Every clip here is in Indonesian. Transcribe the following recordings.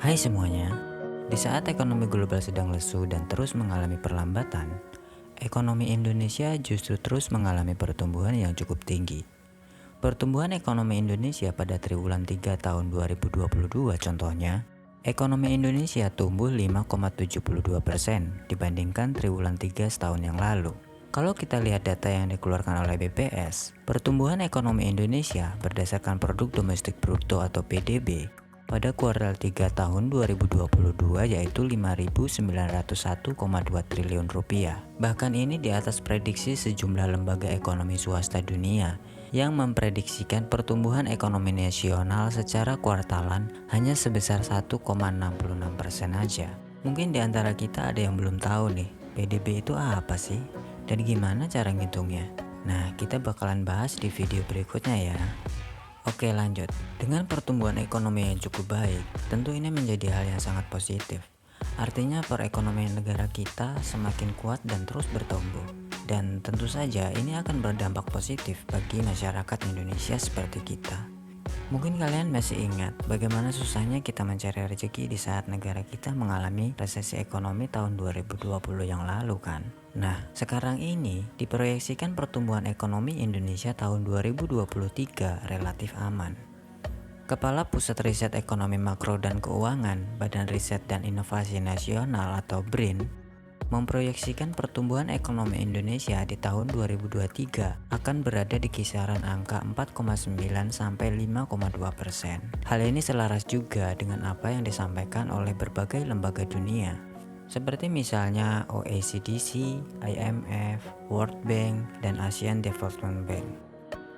Hai semuanya, di saat ekonomi global sedang lesu dan terus mengalami perlambatan, ekonomi Indonesia justru terus mengalami pertumbuhan yang cukup tinggi. Pertumbuhan ekonomi Indonesia pada triwulan 3 tahun 2022 contohnya, ekonomi Indonesia tumbuh 5,72% dibandingkan triwulan 3 setahun yang lalu. Kalau kita lihat data yang dikeluarkan oleh BPS, pertumbuhan ekonomi Indonesia berdasarkan produk domestik bruto atau PDB pada kuartal 3 tahun 2022 yaitu 5.901,2 triliun rupiah. Bahkan ini di atas prediksi sejumlah lembaga ekonomi swasta dunia yang memprediksikan pertumbuhan ekonomi nasional secara kuartalan hanya sebesar 1,66% aja. Mungkin di antara kita ada yang belum tahu nih, PDB itu apa sih? Dan gimana cara ngitungnya? Nah, kita bakalan bahas di video berikutnya ya. Oke lanjut, dengan pertumbuhan ekonomi yang cukup baik, tentu ini menjadi hal yang sangat positif. Artinya perekonomian negara kita semakin kuat dan terus bertumbuh. Dan tentu saja ini akan berdampak positif bagi masyarakat Indonesia seperti kita. Mungkin kalian masih ingat bagaimana susahnya kita mencari rezeki di saat negara kita mengalami resesi ekonomi tahun 2020 yang lalu kan? Nah, sekarang ini diproyeksikan pertumbuhan ekonomi Indonesia tahun 2023 relatif aman. Kepala Pusat Riset Ekonomi Makro dan Keuangan, Badan Riset dan Inovasi Nasional atau BRIN, memproyeksikan pertumbuhan ekonomi Indonesia di tahun 2023 akan berada di kisaran angka 4,9 sampai 5,2%. Hal ini selaras juga dengan apa yang disampaikan oleh berbagai lembaga dunia, seperti misalnya OECD, IMF, World Bank, dan Asian Development Bank.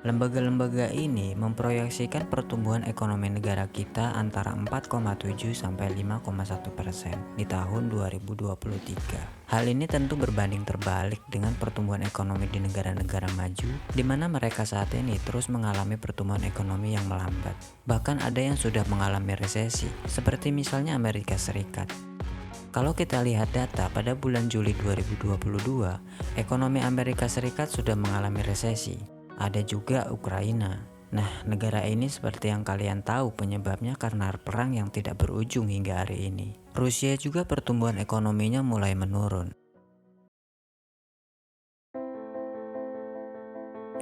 Lembaga-lembaga ini memproyeksikan pertumbuhan ekonomi negara kita antara 4,7 sampai 5,1% di tahun 2023. Hal ini tentu berbanding terbalik dengan pertumbuhan ekonomi di negara-negara maju, di mana mereka saat ini terus mengalami pertumbuhan ekonomi yang melambat. Bahkan ada yang sudah mengalami resesi, seperti misalnya Amerika Serikat. Kalau kita lihat data pada bulan Juli 2022, ekonomi Amerika Serikat sudah mengalami resesi. Ada juga Ukraina. Nah, negara ini seperti yang kalian tahu penyebabnya karena perang yang tidak berujung hingga hari ini. Rusia juga pertumbuhan ekonominya mulai menurun.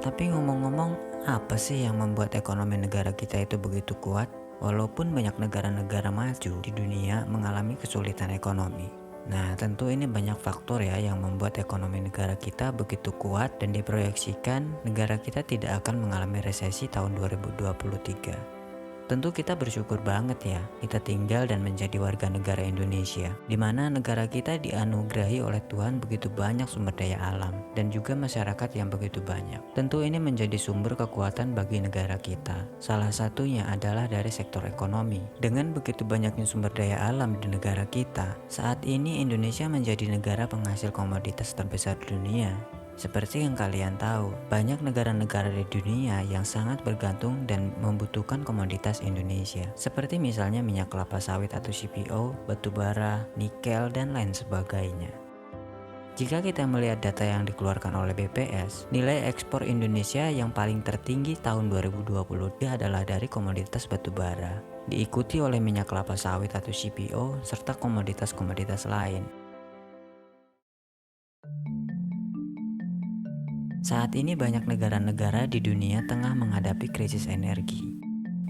Tapi ngomong-ngomong, apa sih yang membuat ekonomi negara kita itu begitu kuat? Walaupun banyak negara-negara maju di dunia mengalami kesulitan ekonomi. Nah, tentu ini banyak faktor ya yang membuat ekonomi negara kita begitu kuat dan diproyeksikan negara kita tidak akan mengalami resesi tahun 2023. Tentu kita bersyukur banget ya, kita tinggal dan menjadi warga negara Indonesia, di mana negara kita dianugerahi oleh Tuhan begitu banyak sumber daya alam dan juga masyarakat yang begitu banyak. Tentu ini menjadi sumber kekuatan bagi negara kita. Salah satunya adalah dari sektor ekonomi. Dengan begitu banyaknya sumber daya alam di negara kita, saat ini Indonesia menjadi negara penghasil komoditas terbesar di dunia. Seperti yang kalian tahu, banyak negara-negara di dunia yang sangat bergantung dan membutuhkan komoditas Indonesia, seperti misalnya minyak kelapa sawit atau CPO, batu bara, nikel, dan lain sebagainya. Jika kita melihat data yang dikeluarkan oleh BPS, nilai ekspor Indonesia yang paling tertinggi tahun 2020 adalah dari komoditas batu bara, diikuti oleh minyak kelapa sawit atau CPO, serta komoditas-komoditas lain. Saat ini banyak negara-negara di dunia tengah menghadapi krisis energi.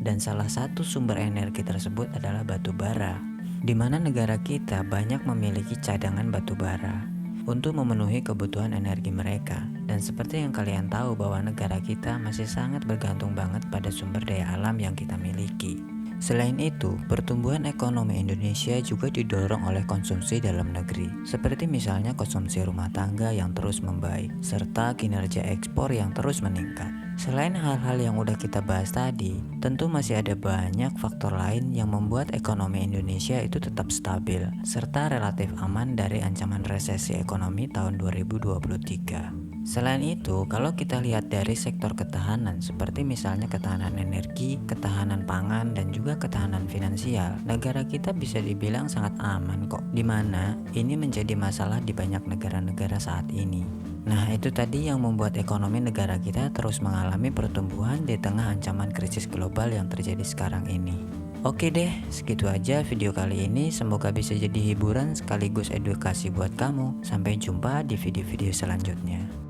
Dan salah satu sumber energi tersebut adalah batu bara, di mana negara kita banyak memiliki cadangan batu bara untuk memenuhi kebutuhan energi mereka. Dan seperti yang kalian tahu bahwa negara kita masih sangat bergantung banget pada sumber daya alam yang kita miliki. Selain itu, pertumbuhan ekonomi Indonesia juga didorong oleh konsumsi dalam negeri, seperti misalnya konsumsi rumah tangga yang terus membaik, serta kinerja ekspor yang terus meningkat. Selain hal-hal yang udah kita bahas tadi, tentu masih ada banyak faktor lain yang membuat ekonomi Indonesia itu tetap stabil, serta relatif aman dari ancaman resesi ekonomi tahun 2023. Selain itu, kalau kita lihat dari sektor ketahanan seperti misalnya ketahanan energi, ketahanan pangan, dan juga ketahanan finansial, negara kita bisa dibilang sangat aman kok, dimana ini menjadi masalah di banyak negara-negara saat ini. Nah, itu tadi yang membuat ekonomi negara kita terus mengalami pertumbuhan di tengah ancaman krisis global yang terjadi sekarang ini. Oke deh, segitu aja video kali ini. Semoga bisa jadi hiburan sekaligus edukasi buat kamu. Sampai jumpa di video-video selanjutnya.